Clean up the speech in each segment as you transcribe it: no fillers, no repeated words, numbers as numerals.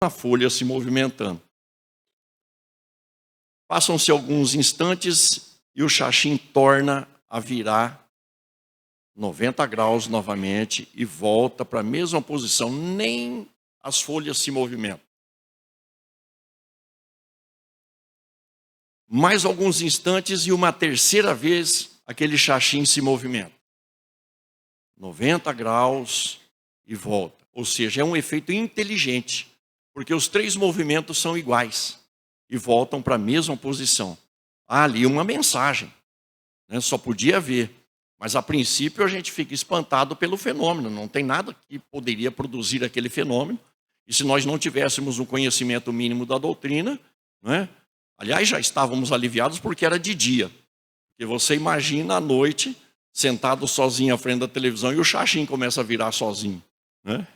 a folha se movimentando. Passam-se alguns instantes e o xaxim torna a virar 90 graus novamente e volta para a mesma posição. Nem as folhas se movimentam. Mais alguns instantes e uma terceira vez aquele xaxim se movimenta. 90 graus e volta. Ou seja, é um efeito inteligente, porque os três movimentos são iguais e voltam para a mesma posição. Há ali uma mensagem, né? Só podia ver, mas a princípio a gente fica espantado pelo fenômeno, não tem nada que poderia produzir aquele fenômeno, e se nós não tivéssemos um conhecimento mínimo da doutrina, né? Aliás, já estávamos aliviados porque era de dia, porque você imagina à noite, sentado sozinho à frente da televisão e o xaxim começa a virar sozinho, né?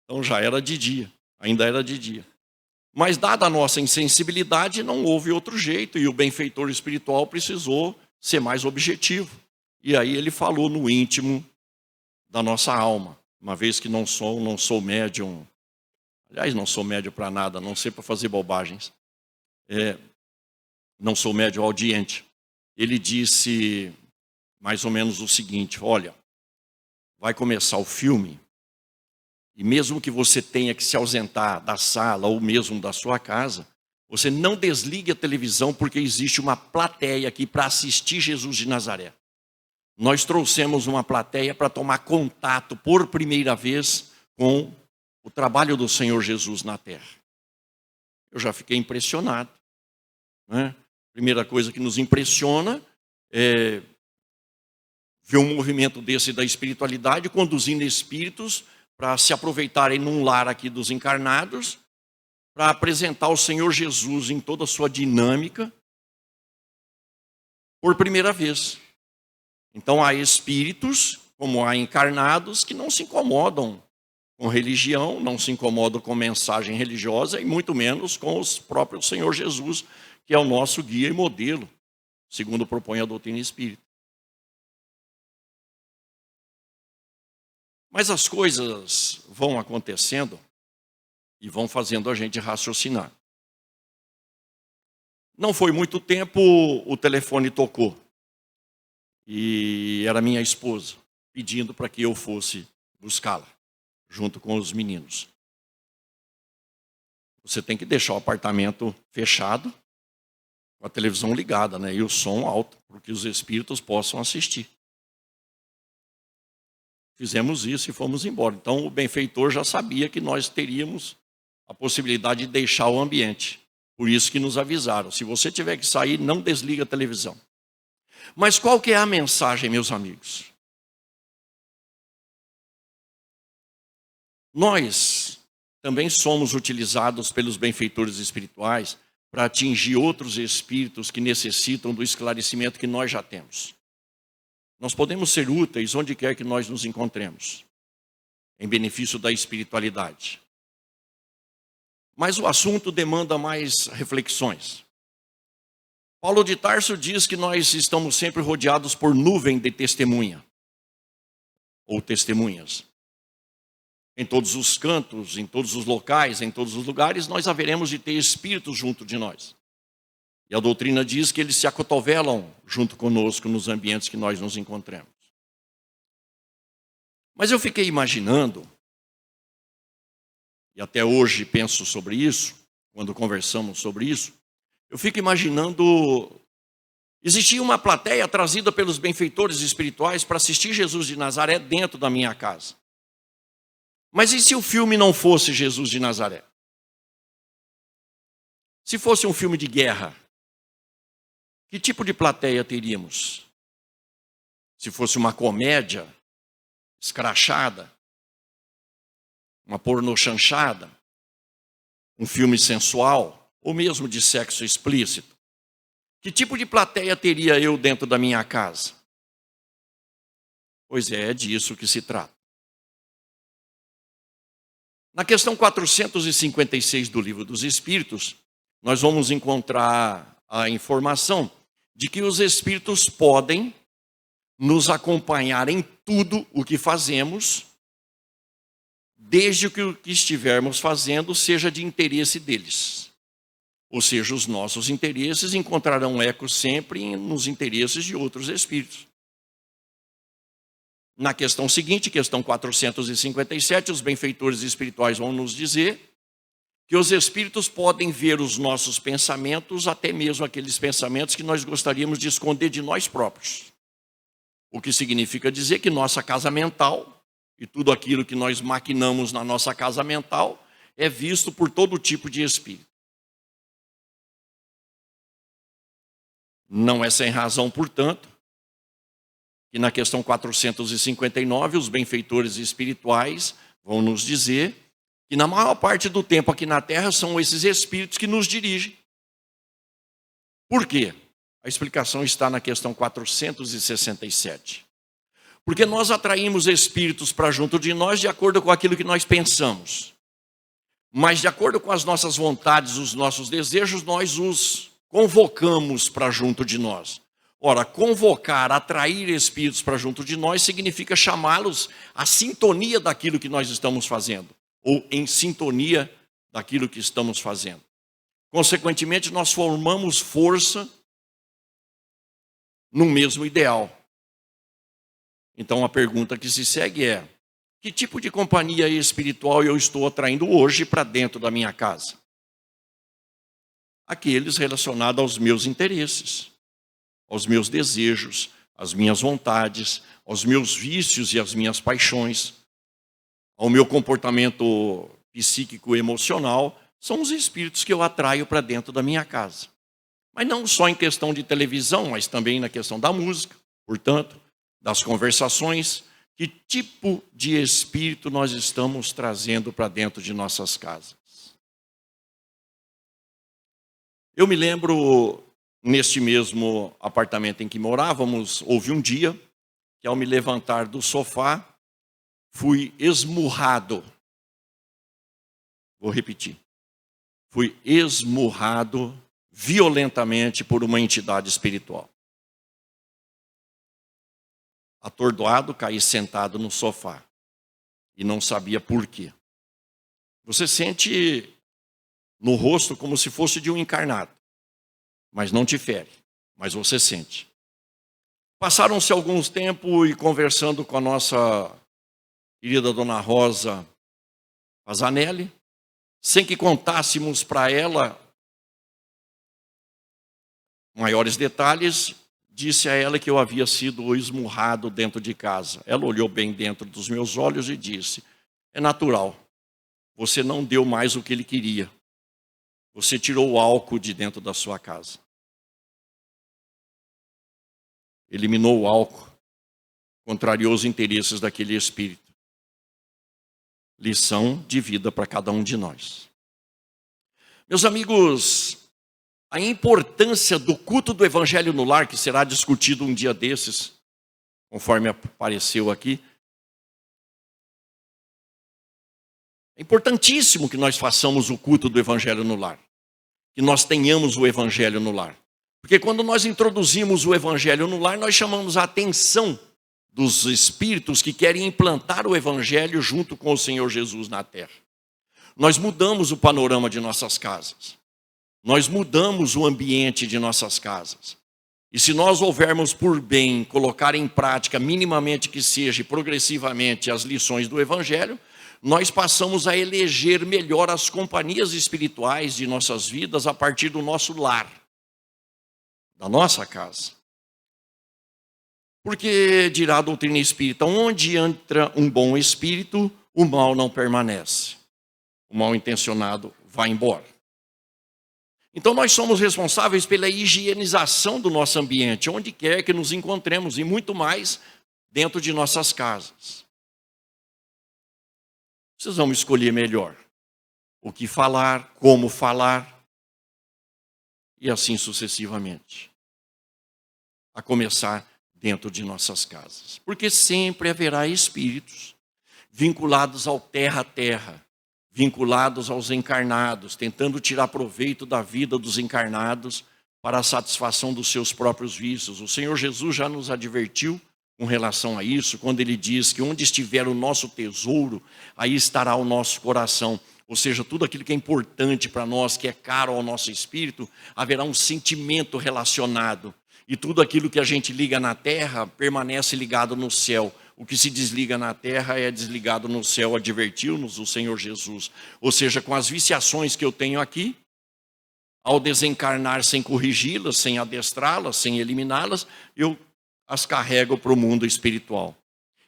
Então já era de dia, ainda era de dia. Mas dada a nossa insensibilidade, não houve outro jeito e o benfeitor espiritual precisou ser mais objetivo. E aí ele falou no íntimo da nossa alma, uma vez que não sou médium. Aliás, não sou médium para nada, a não ser para fazer bobagens. Não sou médium audiente. Ele disse mais ou menos o seguinte: olha, vai começar o filme, e mesmo que você tenha que se ausentar da sala ou mesmo da sua casa, você não desligue a televisão, porque existe uma plateia aqui para assistir Jesus de Nazaré. Nós trouxemos uma plateia para tomar contato por primeira vez com o trabalho do Senhor Jesus na terra. Eu já fiquei impressionado, né? Primeira coisa que nos impressiona é ver um movimento desse da espiritualidade conduzindo espíritos para se aproveitarem num lar aqui dos encarnados, para apresentar o Senhor Jesus em toda a sua dinâmica, por primeira vez. Então há espíritos, como há encarnados, que não se incomodam com religião, não se incomodam com mensagem religiosa, e muito menos com o próprio Senhor Jesus, que é o nosso guia e modelo, segundo propõe a doutrina espírita. Mas as coisas vão acontecendo e vão fazendo a gente raciocinar. Não foi muito tempo, o telefone tocou. E era minha esposa, pedindo para que eu fosse buscá-la, junto com os meninos. Você tem que deixar o apartamento fechado, com a televisão ligada, né? E o som alto, para que os espíritos possam assistir. Fizemos isso e fomos embora. Então o benfeitor já sabia que nós teríamos a possibilidade de deixar o ambiente. Por isso que nos avisaram: se você tiver que sair, não desliga a televisão. Mas qual que é a mensagem, meus amigos? Nós também somos utilizados pelos benfeitores espirituais para atingir outros espíritos que necessitam do esclarecimento que nós já temos. Nós podemos ser úteis onde quer que nós nos encontremos, em benefício da espiritualidade. Mas o assunto demanda mais reflexões. Paulo de Tarso diz que nós estamos sempre rodeados por nuvem de testemunha, ou testemunhas. Em todos os cantos, em todos os locais, em todos os lugares, nós haveremos de ter espíritos junto de nós. E a doutrina diz que eles se acotovelam junto conosco nos ambientes que nós nos encontramos. Mas eu fiquei imaginando, e até hoje penso sobre isso, quando conversamos sobre isso, eu fico imaginando, existia uma plateia trazida pelos benfeitores espirituais para assistir Jesus de Nazaré dentro da minha casa. Mas e se o filme não fosse Jesus de Nazaré? Se fosse um filme de guerra, que tipo de plateia teríamos? Se fosse uma comédia escrachada, uma pornochanchada, um filme sensual, ou mesmo de sexo explícito, que tipo de plateia teria eu dentro da minha casa? Pois é disso que se trata. Na questão 456 do Livro dos Espíritos, nós vamos encontrar a informação de que os espíritos podem nos acompanhar em tudo o que fazemos, desde que o que estivermos fazendo seja de interesse deles. Ou seja, os nossos interesses encontrarão eco sempre nos interesses de outros espíritos. Na questão seguinte, questão 457, os benfeitores espirituais vão nos dizer que os espíritos podem ver os nossos pensamentos, até mesmo aqueles pensamentos que nós gostaríamos de esconder de nós próprios. O que significa dizer que nossa casa mental e tudo aquilo que nós maquinamos na nossa casa mental é visto por todo tipo de espírito. Não é sem razão, portanto, que na questão 459, os benfeitores espirituais vão nos dizer que na maior parte do tempo aqui na Terra são esses espíritos que nos dirigem. Por quê? A explicação está na questão 467. Porque nós atraímos espíritos para junto de nós de acordo com aquilo que nós pensamos. Mas de acordo com as nossas vontades, os nossos desejos, nós os convocamos para junto de nós. Ora, convocar, atrair espíritos para junto de nós significa chamá-los à sintonia daquilo que nós estamos fazendo, ou em sintonia daquilo que estamos fazendo. Consequentemente, nós formamos força no mesmo ideal. Então, a pergunta que se segue é: que tipo de companhia espiritual eu estou atraindo hoje para dentro da minha casa? Aqueles relacionados aos meus interesses, aos meus desejos, às minhas vontades, aos meus vícios e às minhas paixões, ao meu comportamento psíquico e emocional, são os espíritos que eu atraio para dentro da minha casa. Mas não só em questão de televisão, mas também na questão da música, portanto, das conversações. Que tipo de espírito nós estamos trazendo para dentro de nossas casas? Eu me lembro, neste mesmo apartamento em que morávamos, houve um dia que, ao me levantar do sofá, fui esmurrado. Vou repetir. Fui esmurrado violentamente por uma entidade espiritual. Atordoado, caí sentado no sofá e não sabia por quê. Você sente no rosto como se fosse de um encarnado, mas não te fere, mas você sente. Passaram-se alguns tempos e conversando com a nossa querida Dona Rosa Pazanelli, sem que contássemos para ela maiores detalhes, disse a ela que eu havia sido esmurrado dentro de casa. Ela olhou bem dentro dos meus olhos e disse: é natural, você não deu mais o que ele queria. Você tirou o álcool de dentro da sua casa. Eliminou o álcool, contrariou os interesses daquele espírito. Lição de vida para cada um de nós. Meus amigos, a importância do culto do Evangelho no lar, que será discutido um dia desses, conforme apareceu aqui. É importantíssimo que nós façamos o culto do Evangelho no lar, que nós tenhamos o Evangelho no lar. Porque quando nós introduzimos o Evangelho no lar, nós chamamos a atenção dos espíritos que querem implantar o Evangelho junto com o Senhor Jesus na terra. Nós mudamos o panorama de nossas casas. Nós mudamos o ambiente de nossas casas. E se nós houvermos por bem colocar em prática, minimamente que seja, progressivamente, as lições do Evangelho, nós passamos a eleger melhor as companhias espirituais de nossas vidas a partir do nosso lar, da nossa casa. Porque, dirá a doutrina espírita, onde entra um bom espírito, o mal não permanece. O mal intencionado vai embora. Então nós somos responsáveis pela higienização do nosso ambiente, onde quer que nos encontremos, e muito mais dentro de nossas casas. Precisamos escolher melhor o que falar, como falar, e assim sucessivamente. A começar dentro de nossas casas. Porque sempre haverá espíritos vinculados ao terra-terra, vinculados aos encarnados, tentando tirar proveito da vida dos encarnados para a satisfação dos seus próprios vícios. O Senhor Jesus já nos advertiu com relação a isso, quando ele diz que onde estiver o nosso tesouro, aí estará o nosso coração. Ou seja, tudo aquilo que é importante para nós, que é caro ao nosso espírito, haverá um sentimento relacionado. E tudo aquilo que a gente liga na terra, permanece ligado no céu. O que se desliga na terra é desligado no céu, advertiu-nos o Senhor Jesus. Ou seja, com as viciações que eu tenho aqui, ao desencarnar sem corrigi-las, sem adestrá-las, sem eliminá-las, eu as carrego para o mundo espiritual.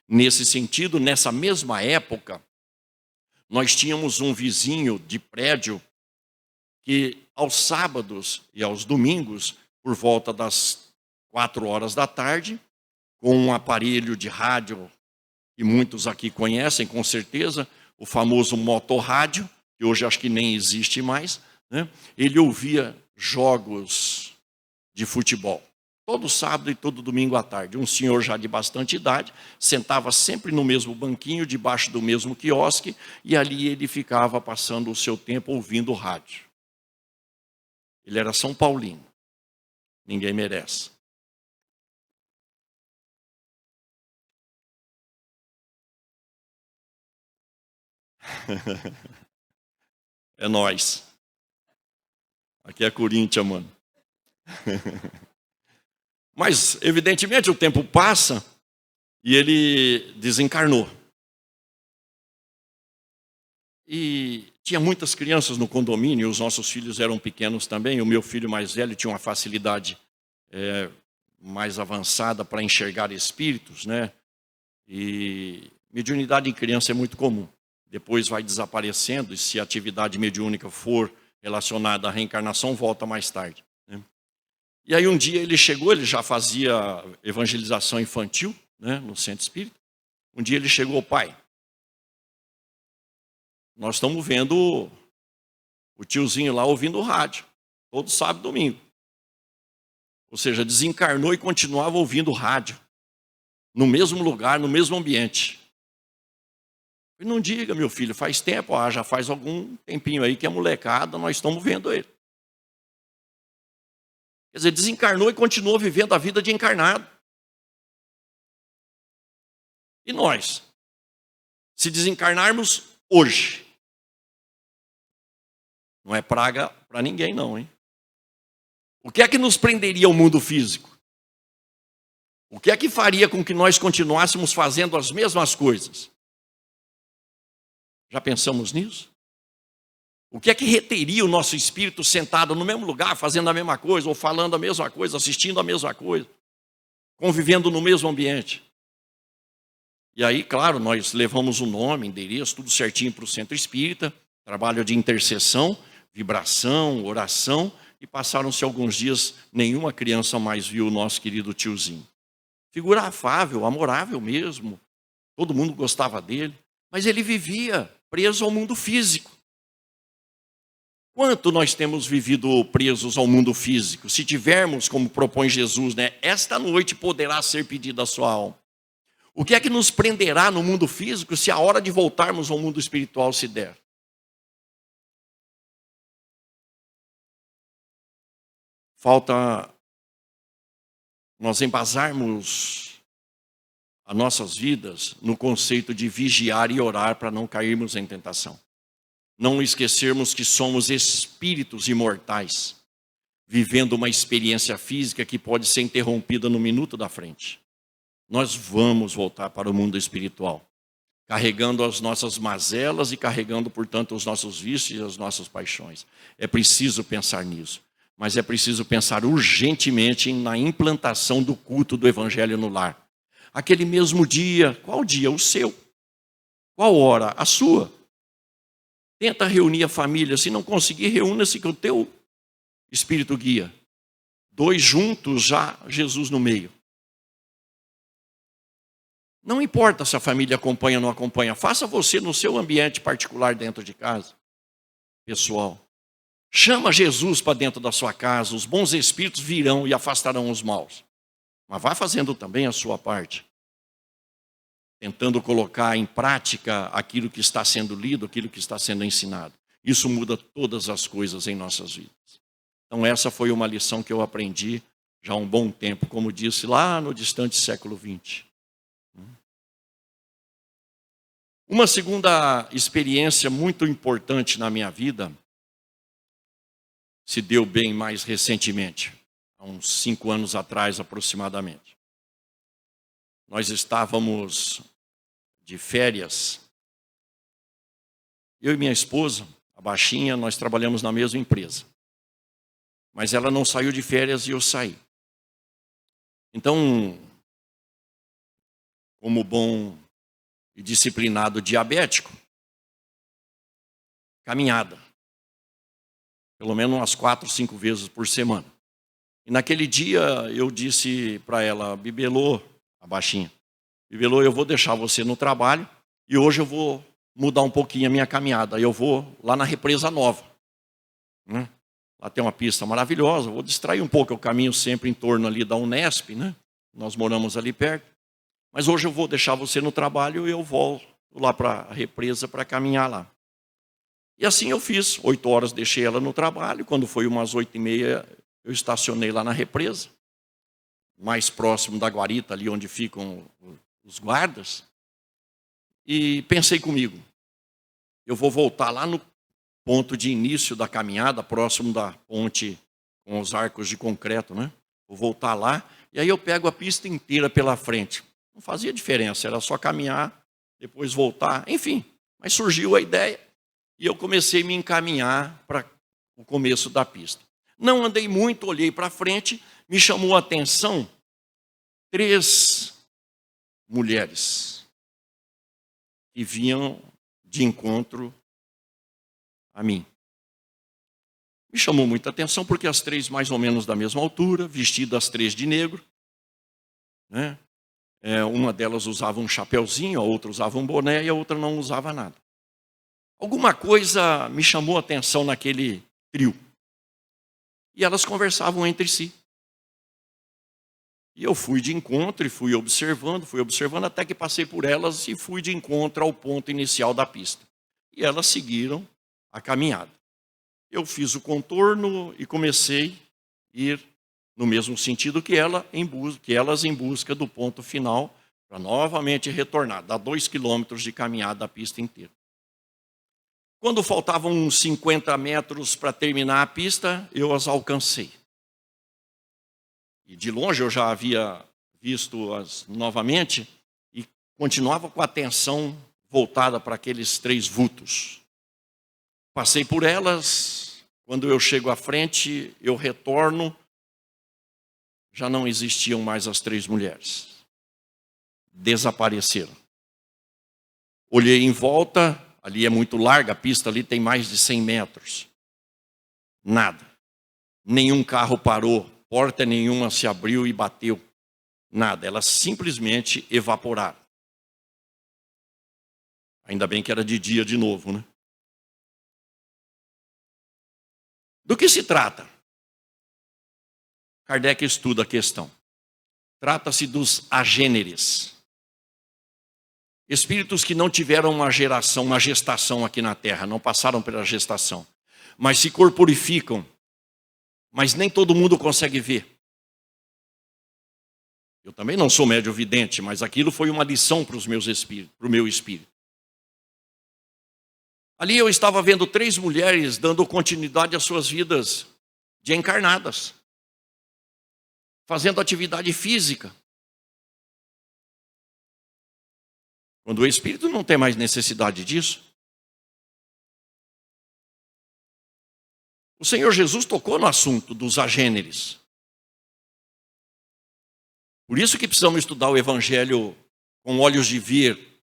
Nesse sentido, nessa mesma época, nós tínhamos um vizinho de prédio que aos sábados e aos domingos, por volta das 4 horas da tarde, com um aparelho de rádio, que muitos aqui conhecem com certeza, o famoso motorrádio, que hoje acho que nem existe mais, né? Ele ouvia jogos de futebol. Todo sábado e todo domingo à tarde. Um senhor já de bastante idade, sentava sempre no mesmo banquinho, debaixo do mesmo quiosque, e ali ele ficava passando o seu tempo ouvindo o rádio. Ele era São Paulino. Ninguém merece. É nós. Aqui é Corinthians, mano. Mas, evidentemente, o tempo passa e ele desencarnou. E tinha muitas crianças no condomínio, os nossos filhos eram pequenos também. O meu filho mais velho tinha uma facilidade mais avançada para enxergar espíritos, né? E mediunidade em criança é muito comum. Depois vai desaparecendo, e se a atividade mediúnica for relacionada à reencarnação, volta mais tarde, né? E aí um dia ele chegou, ele já fazia evangelização infantil, né, no centro espírita. Um dia ele chegou: pai, nós estamos vendo o tiozinho lá ouvindo o rádio, todo sábado e domingo. Ou seja, desencarnou e continuava ouvindo o rádio, no mesmo lugar, no mesmo ambiente. E não diga, meu filho, faz tempo, já faz algum tempinho aí que a molecada, nós estamos vendo ele. Quer dizer, desencarnou e continuou vivendo a vida de encarnado. E nós? Se desencarnarmos hoje, não é praga para ninguém não, hein? O que é que nos prenderia ao mundo físico? O que é que faria com que nós continuássemos fazendo as mesmas coisas? Já pensamos nisso? O que é que reteria o nosso espírito sentado no mesmo lugar, fazendo a mesma coisa, ou falando a mesma coisa, assistindo a mesma coisa, convivendo no mesmo ambiente? E aí, claro, nós levamos o nome, endereço, tudo certinho para o centro espírita, trabalho de intercessão, vibração, oração, e passaram-se alguns dias, nenhuma criança mais viu o nosso querido tiozinho. Figura afável, amorável mesmo, todo mundo gostava dele, mas ele vivia preso ao mundo físico. Quanto nós temos vivido presos ao mundo físico? Se tivermos, como propõe Jesus, né, esta noite poderá ser pedida a sua alma. O que é que nos prenderá no mundo físico se a hora de voltarmos ao mundo espiritual se der? Falta nós embasarmos as nossas vidas no conceito de vigiar e orar para não cairmos em tentação. Não esquecermos que somos espíritos imortais, vivendo uma experiência física que pode ser interrompida no minuto da frente. Nós vamos voltar para o mundo espiritual, carregando as nossas mazelas e carregando, portanto, os nossos vícios e as nossas paixões. É preciso pensar nisso, mas é preciso pensar urgentemente na implantação do culto do Evangelho no lar. Aquele mesmo dia, qual dia? O seu. Qual hora? A sua. Tenta reunir a família, se não conseguir, reúna-se com o teu espírito guia. 2 juntos, já Jesus no meio. Não importa se a família acompanha ou não acompanha, faça você no seu ambiente particular dentro de casa, pessoal. Chama Jesus para dentro da sua casa, os bons espíritos virão e afastarão os maus. Mas vá fazendo também a sua parte, tentando colocar em prática aquilo que está sendo lido, aquilo que está sendo ensinado. Isso muda todas as coisas em nossas vidas. Então essa foi uma lição que eu aprendi já há um bom tempo, como disse lá no distante século XX. Uma segunda experiência muito importante na minha vida se deu bem mais recentemente, há uns 5 anos atrás aproximadamente. Nós estávamos de férias, eu e minha esposa, a baixinha, nós trabalhamos na mesma empresa. Mas ela não saiu de férias e eu saí. Então, como bom e disciplinado diabético, caminhada. Pelo menos umas 4, 5 vezes por semana. E naquele dia eu disse para ela, Bibelô, a baixinha, Bibelô, eu vou deixar você no trabalho e hoje eu vou mudar um pouquinho a minha caminhada. Eu vou lá na Represa Nova. Lá tem uma pista maravilhosa, vou distrair um pouco, eu caminho sempre em torno ali da Unesp, né? Nós moramos ali perto. Mas hoje eu vou deixar você no trabalho e eu volto lá para a represa para caminhar lá. E assim eu fiz, 8 horas deixei ela no trabalho, quando foi umas 8h30 eu estacionei lá na represa, mais próximo da guarita, ali onde ficam os guardas, e pensei comigo, eu vou voltar lá no ponto de início da caminhada, próximo da ponte com os arcos de concreto, né? Vou voltar lá, e aí eu pego a pista inteira pela frente. Não fazia diferença, era só caminhar, depois voltar, enfim. Mas surgiu a ideia, e eu comecei a me encaminhar para o começo da pista. Não andei muito, olhei para frente, me chamou a atenção 3 mulheres que vinham de encontro a mim. Me chamou muita atenção porque as 3 mais ou menos da mesma altura, vestidas as 3 de negro, né? Uma delas usava um chapeuzinho, a outra usava um boné e a outra não usava nada. Alguma coisa me chamou a atenção naquele trio. E elas conversavam entre si. E eu fui de encontro e fui observando até que passei por elas e fui de encontro ao ponto inicial da pista. E elas seguiram a caminhada. Eu fiz o contorno e comecei a ir no mesmo sentido que elas em busca do ponto final, para novamente retornar, dar 2 quilômetros de caminhada da pista inteira. Quando faltavam uns 50 metros para terminar a pista, eu as alcancei. E de longe eu já havia visto-as novamente e continuava com a atenção voltada para aqueles 3 vultos. Passei por elas, quando eu chego à frente, eu retorno, já não existiam mais as 3 mulheres. Desapareceram. Olhei em volta, ali é muito larga, a pista ali tem mais de 100 metros. Nada. Nenhum carro parou, porta nenhuma se abriu e bateu. Nada, elas simplesmente evaporaram. Ainda bem que era de dia de novo, né? Do que se trata? Kardec estuda a questão. Trata-se dos agêneres. Espíritos que não tiveram uma gestação aqui na Terra, não passaram pela gestação, mas se corporificam, mas nem todo mundo consegue ver. Eu também não sou médium vidente, mas aquilo foi uma lição para o meu espírito. Ali eu estava vendo 3 mulheres dando continuidade às suas vidas de encarnadas, fazendo atividade física. Quando o espírito não tem mais necessidade disso. O Senhor Jesus tocou no assunto dos agêneres. Por isso que precisamos estudar o Evangelho com olhos de ver.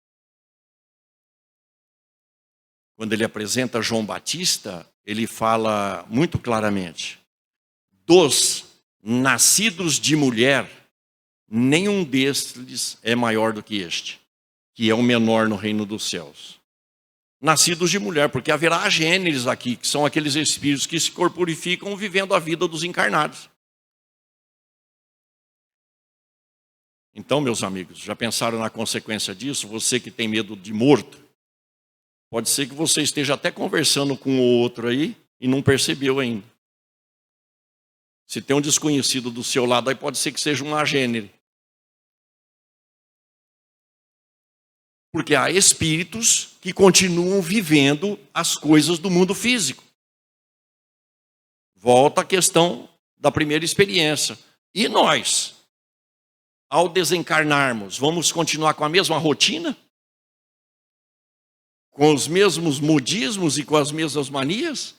Quando ele apresenta João Batista, ele fala muito claramente: dos nascidos de mulher, nenhum destes é maior do que este, que é o menor no reino dos céus. Nascidos de mulher, porque haverá agêneres aqui, que são aqueles espíritos que se corporificam vivendo a vida dos encarnados. Então, meus amigos, já pensaram na consequência disso? Você que tem medo de morto, pode ser que você esteja até conversando com o outro aí e não percebeu ainda. Se tem um desconhecido do seu lado, aí pode ser que seja um agênere. Porque há espíritos que continuam vivendo as coisas do mundo físico. Volta à questão da primeira experiência. E nós, ao desencarnarmos, vamos continuar com a mesma rotina? Com os mesmos modismos e com as mesmas manias?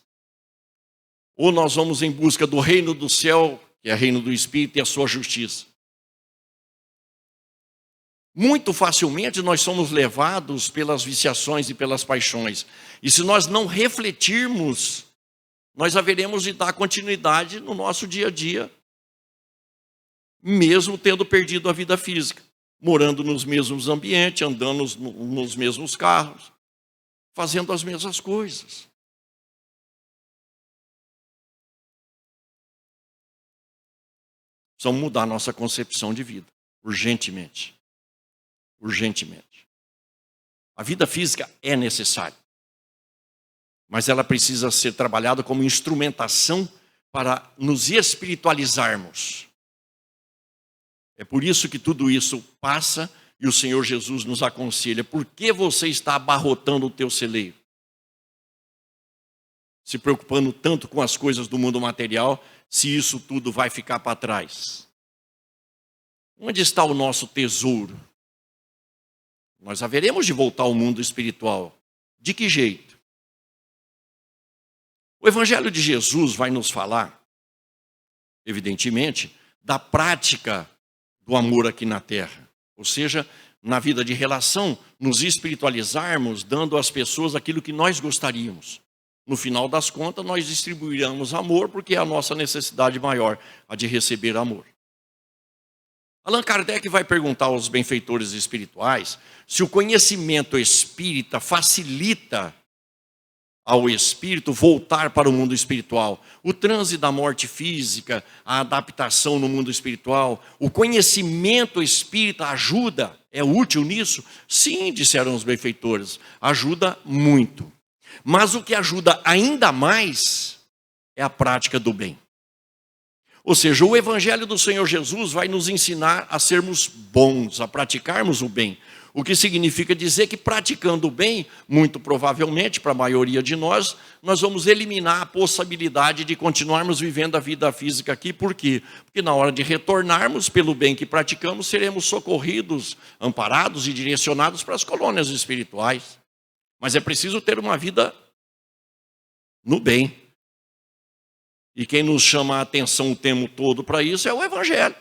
Ou nós vamos em busca do reino do céu, que é o reino do Espírito e a sua justiça? Muito facilmente nós somos levados pelas viciações e pelas paixões. E se nós não refletirmos, nós haveremos de dar continuidade no nosso dia a dia, mesmo tendo perdido a vida física, morando nos mesmos ambientes, andando nos mesmos carros, fazendo as mesmas coisas. Precisamos mudar nossa concepção de vida, urgentemente. Urgentemente. A vida física é necessária, mas ela precisa ser trabalhada como instrumentação para nos espiritualizarmos. É por isso que tudo isso passa e o Senhor Jesus nos aconselha. Por que você está abarrotando o teu celeiro? Se preocupando tanto com as coisas do mundo material, se isso tudo vai ficar para trás. Onde está o nosso tesouro? Nós haveremos de voltar ao mundo espiritual. De que jeito? O Evangelho de Jesus vai nos falar, evidentemente, da prática do amor aqui na terra. Ou seja, na vida de relação, nos espiritualizarmos, dando às pessoas aquilo que nós gostaríamos. No final das contas, nós distribuiremos amor, porque é a nossa necessidade maior, a de receber amor. Allan Kardec vai perguntar aos benfeitores espirituais se o conhecimento espírita facilita ao espírito voltar para o mundo espiritual. O transe da morte física, a adaptação no mundo espiritual, o conhecimento espírita ajuda, é útil nisso? Sim, disseram os benfeitores, ajuda muito. Mas o que ajuda ainda mais é a prática do bem. Ou seja, o Evangelho do Senhor Jesus vai nos ensinar a sermos bons, a praticarmos o bem. O que significa dizer que praticando o bem, muito provavelmente, para a maioria de nós vamos eliminar a possibilidade de continuarmos vivendo a vida física aqui. Por quê? Porque na hora de retornarmos pelo bem que praticamos, seremos socorridos, amparados e direcionados para as colônias espirituais. Mas é preciso ter uma vida no bem. E quem nos chama a atenção o tempo todo para isso é o Evangelho.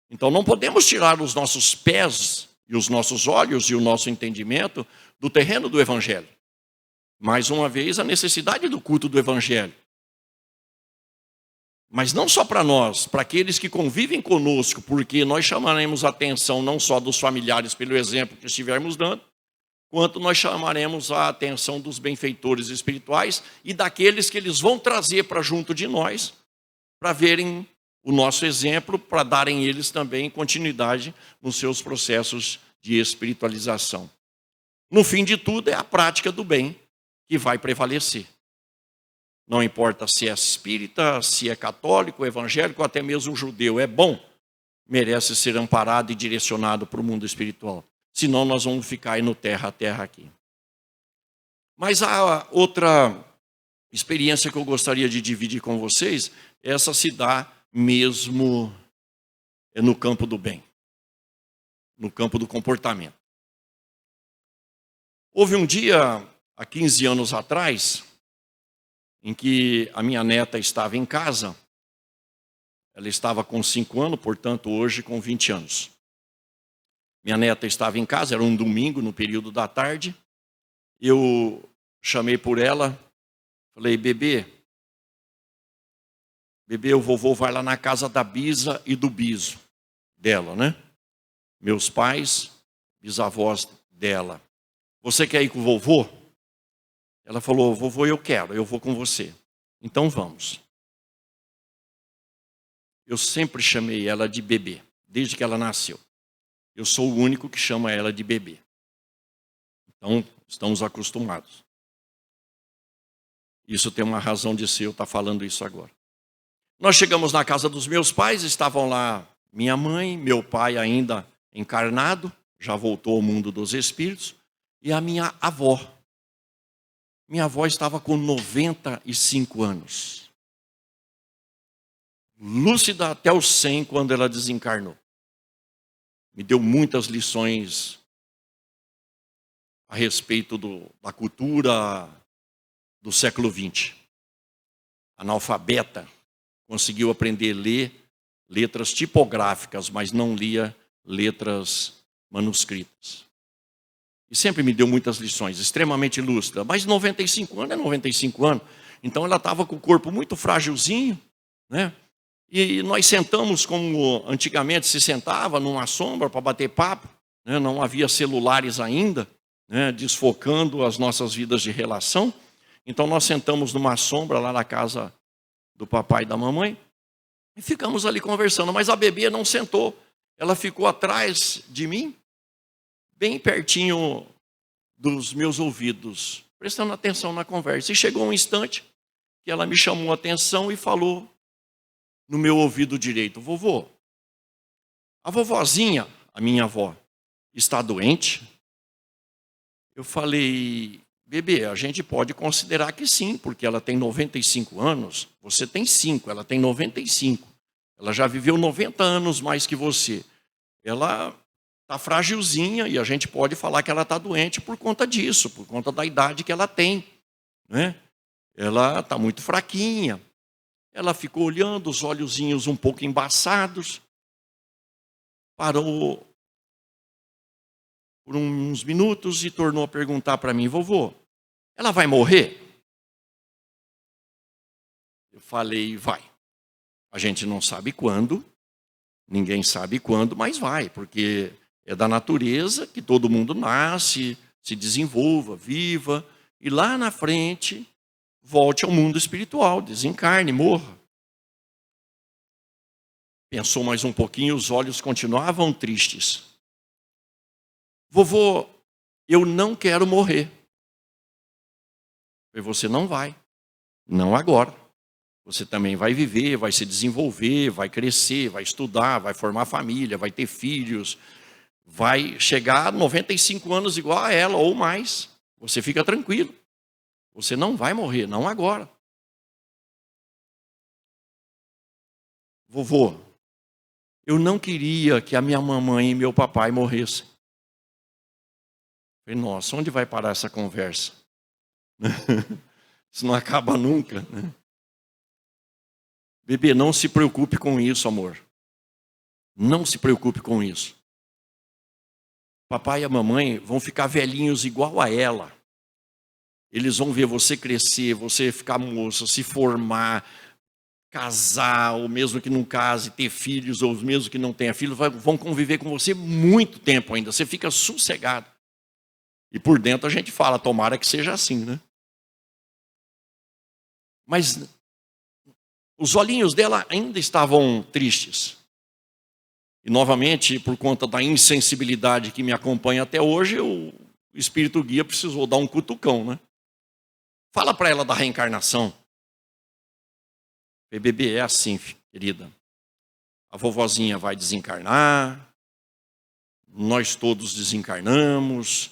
Então não podemos tirar os nossos pés e os nossos olhos e o nosso entendimento do terreno do Evangelho. Mais uma vez, a necessidade do culto do Evangelho. Mas não só para nós, para aqueles que convivem conosco, porque nós chamaremos a atenção não só dos familiares pelo exemplo que estivermos dando, quanto nós chamaremos a atenção dos benfeitores espirituais e daqueles que eles vão trazer para junto de nós, para verem o nosso exemplo, para darem eles também continuidade nos seus processos de espiritualização. No fim de tudo, é a prática do bem que vai prevalecer. Não importa se é espírita, se é católico, evangélico, ou até mesmo judeu, é bom, merece ser amparado e direcionado para o mundo espiritual. Senão nós vamos ficar aí no terra a terra aqui. Mas há outra experiência que eu gostaria de dividir com vocês. Essa se dá mesmo no campo do bem. No campo do comportamento. Houve um dia, há 15 anos atrás, em que a minha neta estava em casa. Ela estava com 5 anos, portanto hoje com 20 anos. Minha neta estava em casa, era um domingo, no período da tarde. Eu chamei por ela, falei, bebê, o vovô vai lá na casa da bisa e do biso dela, né? Meus pais, bisavós dela. Você quer ir com o vovô? Ela falou, vovô, eu quero, eu vou com você. Então vamos. Eu sempre chamei ela de bebê, desde que ela nasceu. Eu sou o único que chama ela de bebê. Então, estamos acostumados. Isso tem uma razão de ser, eu estar falando isso agora. Nós chegamos na casa dos meus pais, estavam lá minha mãe, meu pai ainda encarnado, já voltou ao mundo dos espíritos, E a minha avó. Minha avó estava com 95 anos. Lúcida até os 100 quando ela desencarnou. Me deu muitas lições a respeito da cultura do século XX. Analfabeta, conseguiu aprender a ler letras tipográficas, mas não lia letras manuscritas. E sempre me deu muitas lições, extremamente lúcida. Mas 95 anos é 95 anos. Então ela estava com o corpo muito frágilzinho, né? E nós sentamos como antigamente se sentava, numa sombra para bater papo, né? Não havia celulares ainda, né? Desfocando as nossas vidas de relação. Então nós sentamos numa sombra lá na casa do papai e da mamãe e ficamos ali conversando. Mas a bebê não sentou, ela ficou atrás de mim, bem pertinho dos meus ouvidos, prestando atenção na conversa. E chegou um instante que ela me chamou a atenção e falou no meu ouvido direito: vovô, a vovozinha, a minha avó, está doente? Eu falei: bebê, a gente pode considerar que sim, porque ela tem 95 anos, você tem 5, ela tem 95. Ela já viveu 90 anos mais que você. Ela está frágilzinha e a gente pode falar que ela está doente por conta disso, por conta da idade que ela tem, né? Ela está muito fraquinha. Ela ficou olhando, os olhozinhos um pouco embaçados. Parou por uns minutos e tornou a perguntar para mim: vovô, ela vai morrer? Eu falei: vai. A gente não sabe quando, ninguém sabe quando, mas vai, porque é da natureza que todo mundo nasce, se desenvolva, viva, e lá na frente volte ao mundo espiritual, desencarne, morra. Pensou mais um pouquinho, os olhos continuavam tristes. Vovô, eu não quero morrer. E você não vai, não agora. Você também vai viver, vai se desenvolver, vai crescer, vai estudar, vai formar família, vai ter filhos, vai chegar a 95 anos igual a ela ou mais. Você fica tranquilo. Você não vai morrer, não agora. Vovô, eu não queria que a minha mamãe e meu papai morressem. Falei: nossa, onde vai parar essa conversa? Isso não acaba nunca, né? Bebê, não se preocupe com isso, amor. Não se preocupe com isso. Papai e a mamãe vão ficar velhinhos igual a ela. Eles vão ver você crescer, você ficar moça, se formar, casar, ou mesmo que não case, ter filhos, ou mesmo que não tenha filhos, vão conviver com você muito tempo ainda. Você fica sossegado. E por dentro a gente fala: tomara que seja assim, né? Mas os olhinhos dela ainda estavam tristes. E novamente, por conta da insensibilidade que me acompanha até hoje, o espírito guia precisou dar um cutucão, né? Fala para ela da reencarnação. Bebê, é assim, querida. A vovozinha vai desencarnar, nós todos desencarnamos,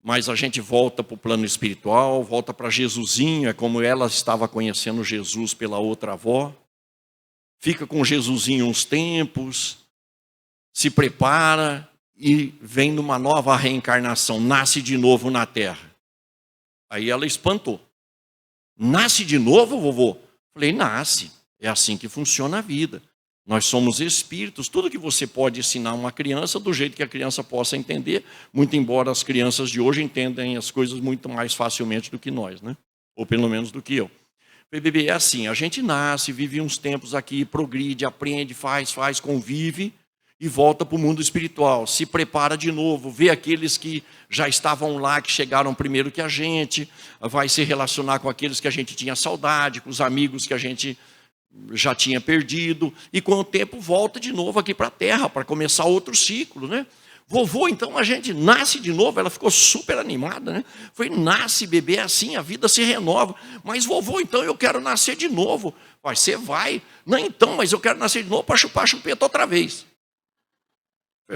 mas a gente volta para o plano espiritual, volta para Jesusinho, é como ela estava conhecendo Jesus pela outra avó. Fica com Jesusinho uns tempos, se prepara e vem numa nova reencarnação, nasce de novo na Terra. Aí ela espantou. Nasce de novo, vovô? Falei: nasce. É assim que funciona a vida. Nós somos espíritos. Tudo que você pode ensinar a uma criança, do jeito que a criança possa entender, muito embora as crianças de hoje entendam as coisas muito mais facilmente do que nós, né? Ou pelo menos do que eu. Bebê, é assim, a gente nasce, vive uns tempos aqui, progride, aprende, faz, convive e volta para o mundo espiritual. Se prepara de novo, vê aqueles que já estavam lá, que chegaram primeiro que a gente, vai se relacionar com aqueles que a gente tinha saudade, com os amigos que a gente já tinha perdido, e com o tempo volta de novo aqui para a Terra, para começar outro ciclo, né? Vovô, então a gente nasce de novo. Ela ficou super animada, né? Foi: nasce, bebê, é assim, a vida se renova. Mas vovô, então eu quero nascer de novo. Você vai? Não, então, mas eu quero nascer de novo para chupar a chupeta outra vez.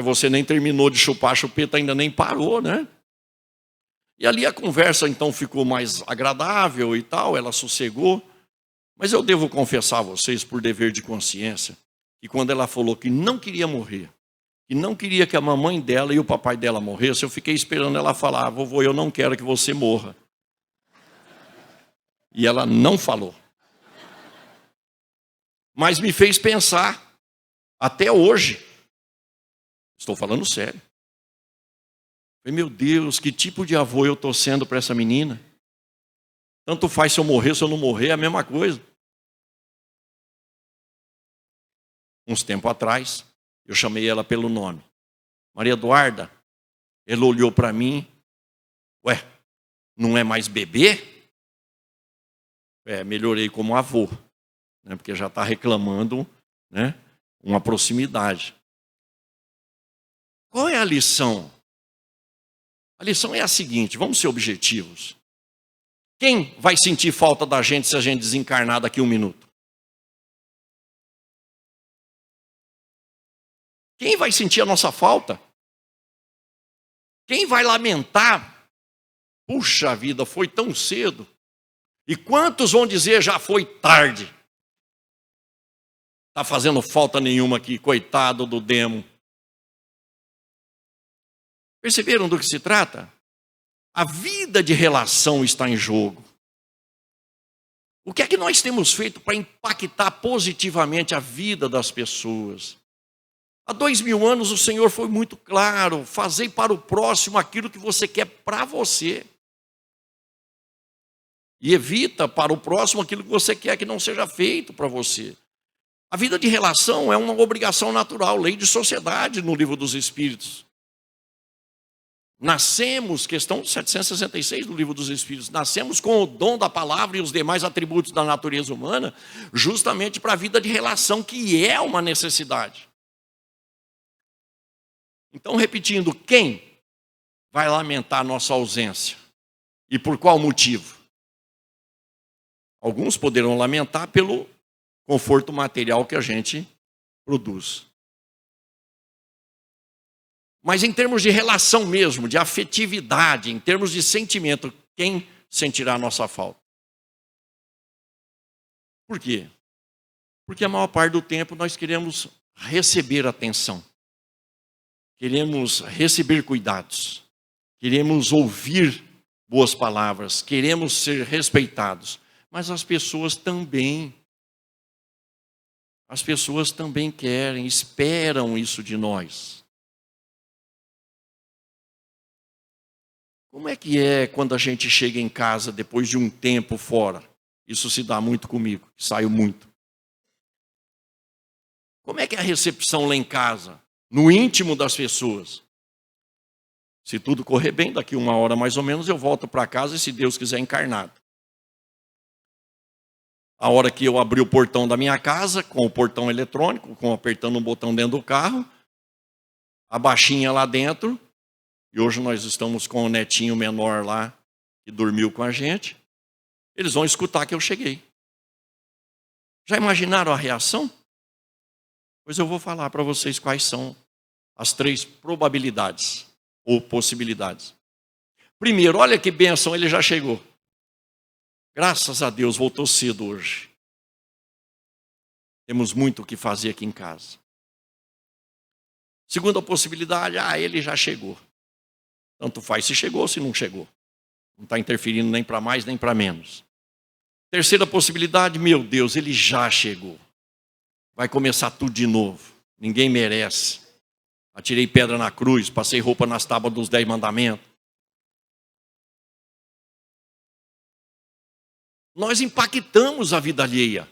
Você nem terminou de chupar a chupeta, ainda nem parou, né? E ali a conversa então ficou mais agradável e tal, ela sossegou. Mas eu devo confessar a vocês, por dever de consciência, que quando ela falou que não queria morrer, que não queria que a mamãe dela e o papai dela morressem, eu fiquei esperando ela falar: vovô, eu não quero que você morra. E ela não falou. Mas me fez pensar, até hoje, estou falando sério. Falei, meu Deus, que tipo de avô eu estou sendo para essa menina? Tanto faz se eu morrer, se eu não morrer, é a mesma coisa. Uns tempos atrás, eu chamei ela pelo nome. Maria Eduarda, ela olhou para mim, ué, não é mais bebê? Melhorei como avô, né, porque já está reclamando, né, uma proximidade. Qual é a lição? A lição é a seguinte, vamos ser objetivos. Quem vai sentir falta da gente se a gente desencarnar daqui a 1 minuto? Quem vai sentir a nossa falta? Quem vai lamentar? Puxa vida, foi tão cedo. E quantos vão dizer, já foi tarde? Está fazendo falta nenhuma aqui, coitado do demo. Perceberam do que se trata? A vida de relação está em jogo. O que é que nós temos feito para impactar positivamente a vida das pessoas? Há 2000 anos o Senhor foi muito claro: fazei para o próximo aquilo que você quer para você. E evita para o próximo aquilo que você quer que não seja feito para você. A vida de relação é uma obrigação natural, lei de sociedade no Livro dos Espíritos. Nascemos, questão 766 do Livro dos Espíritos, nascemos com o dom da palavra e os demais atributos da natureza humana, justamente para a vida de relação, que é uma necessidade. Então, repetindo, quem vai lamentar a nossa ausência? E por qual motivo? Alguns poderão lamentar pelo conforto material que a gente produz. Mas em termos de relação mesmo, de afetividade, em termos de sentimento, quem sentirá a nossa falta? Por quê? Porque a maior parte do tempo nós queremos receber atenção. Queremos receber cuidados. Queremos ouvir boas palavras. Queremos ser respeitados. Mas as pessoas também querem, esperam isso de nós. Como é que é quando a gente chega em casa depois de um tempo fora? Isso se dá muito comigo, saio muito. Como é que é a recepção lá em casa, no íntimo das pessoas? Se tudo correr bem, daqui 1 hora mais ou menos, eu volto para casa e, se Deus quiser, encarnado. A hora que eu abri o portão da minha casa, com o portão eletrônico, apertando um botão dentro do carro, a baixinha lá dentro, e hoje nós estamos com o netinho menor lá, que dormiu com a gente, eles vão escutar que eu cheguei. Já imaginaram a reação? Pois eu vou falar para vocês quais são as 3 probabilidades ou possibilidades. Primeiro, olha que bênção, ele já chegou. Graças a Deus, voltou cedo hoje. Temos muito o que fazer aqui em casa. Segunda possibilidade, ele já chegou. Tanto faz se chegou ou se não chegou. Não está interferindo nem para mais nem para menos. Terceira possibilidade, meu Deus, ele já chegou. Vai começar tudo de novo. Ninguém merece. Atirei pedra na cruz, passei roupa nas tábuas dos 10 mandamentos. Nós impactamos a vida alheia.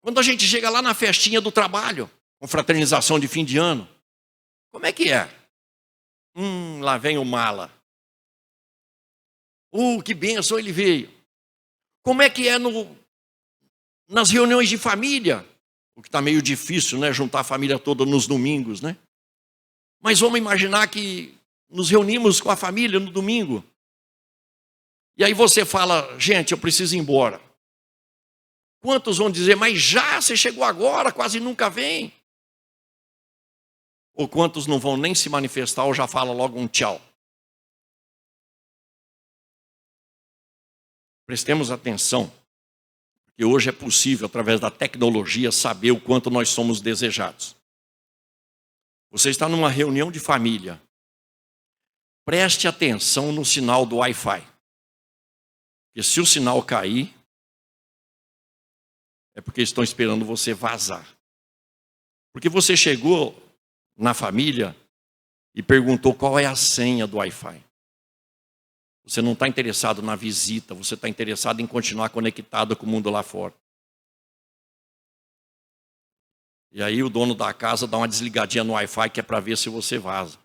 Quando a gente chega lá na festinha do trabalho, com fraternização de fim de ano, como é que é? Lá vem o mala. Que bênção, ele veio. Como é que é nas reuniões de família? O que está meio difícil, né? Juntar a família toda nos domingos, né? Mas vamos imaginar que nos reunimos com a família no domingo. E aí você fala, gente, eu preciso ir embora. Quantos vão dizer, mas já, você chegou agora, quase nunca vem? Ou quantos não vão nem se manifestar ou já fala logo um tchau? Prestemos atenção, porque hoje é possível, através da tecnologia, saber o quanto nós somos desejados. Você está numa reunião de família. Preste atenção no sinal do Wi-Fi. Porque se o sinal cair, é porque estão esperando você vazar. Porque você chegou na família e perguntou qual é a senha do Wi-Fi. Você não está interessado na visita, você está interessado em continuar conectado com o mundo lá fora. E aí o dono da casa dá uma desligadinha no Wi-Fi que é para ver se você vaza.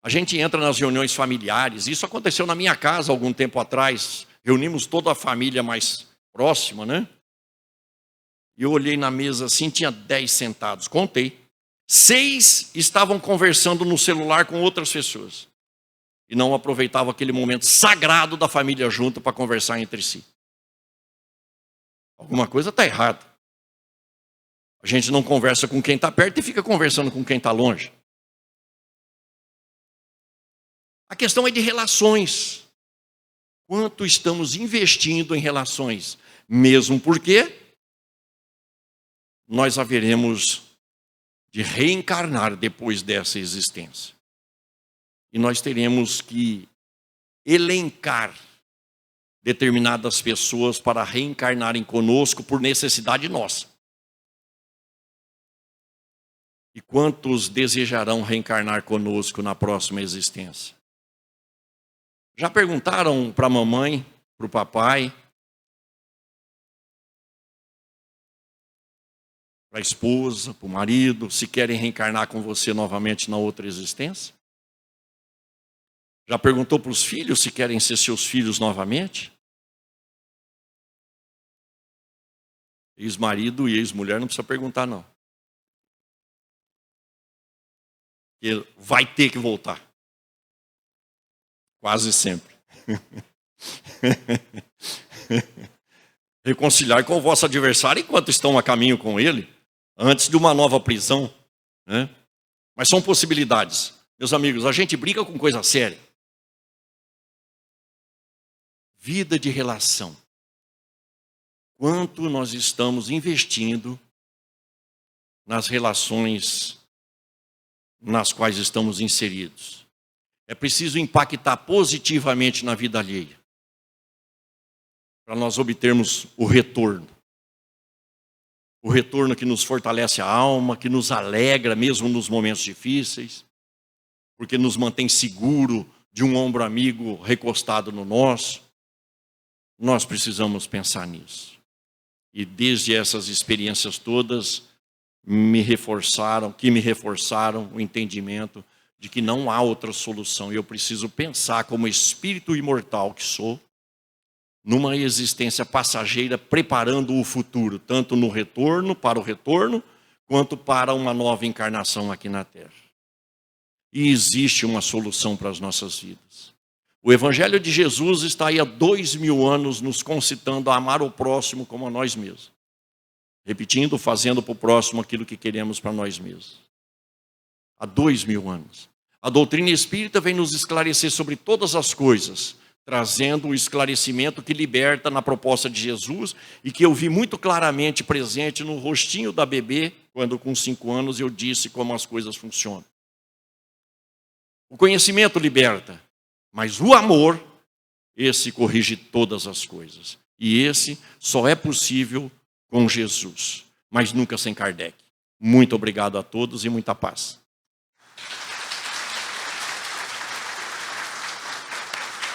A gente entra nas reuniões familiares, isso aconteceu na minha casa algum tempo atrás, reunimos toda a família mais próxima, né? E eu olhei na mesa assim, tinha 10 sentados, contei. 6 estavam conversando no celular com outras pessoas. E não aproveitavam aquele momento sagrado da família junto para conversar entre si. Alguma coisa está errada. A gente não conversa com quem está perto e fica conversando com quem está longe. A questão é de relações. Quanto estamos investindo em relações? Mesmo porque nós haveremos de reencarnar depois dessa existência. E nós teremos que elencar determinadas pessoas para reencarnarem conosco por necessidade nossa. E quantos desejarão reencarnar conosco na próxima existência? Já perguntaram para a mamãe, para o papai, para a esposa, para o marido, se querem reencarnar com você novamente na outra existência? Já perguntou para os filhos se querem ser seus filhos novamente? Ex-marido e ex-mulher não precisa perguntar, não. Ele vai ter que voltar. Quase sempre. Reconciliar com o vosso adversário enquanto estão a caminho com ele, antes de uma nova prisão, né? Mas são possibilidades. Meus amigos, a gente briga com coisa séria. Vida de relação. Quanto nós estamos investindo nas relações nas quais estamos inseridos? É preciso impactar positivamente na vida alheia, para nós obtermos o retorno. O retorno que nos fortalece a alma, que nos alegra mesmo nos momentos difíceis, porque nos mantém seguro de um ombro amigo recostado no nosso. Nós precisamos pensar nisso. E desde essas experiências todas, me reforçaram o entendimento de que não há outra solução. E eu preciso pensar como espírito imortal que sou, numa existência passageira, preparando o futuro, tanto no retorno, para o retorno, quanto para uma nova encarnação aqui na Terra. E existe uma solução para as nossas vidas. O Evangelho de Jesus está aí há 2000 anos nos concitando a amar o próximo como a nós mesmos. Repetindo, fazendo para o próximo aquilo que queremos para nós mesmos. Há 2000 anos. A doutrina espírita vem nos esclarecer sobre todas as coisas, trazendo o esclarecimento que liberta na proposta de Jesus e que eu vi muito claramente presente no rostinho da bebê, quando com 5 anos eu disse como as coisas funcionam. O conhecimento liberta, mas o amor, esse corrige todas as coisas. E esse só é possível com Jesus, mas nunca sem Kardec. Muito obrigado a todos e muita paz.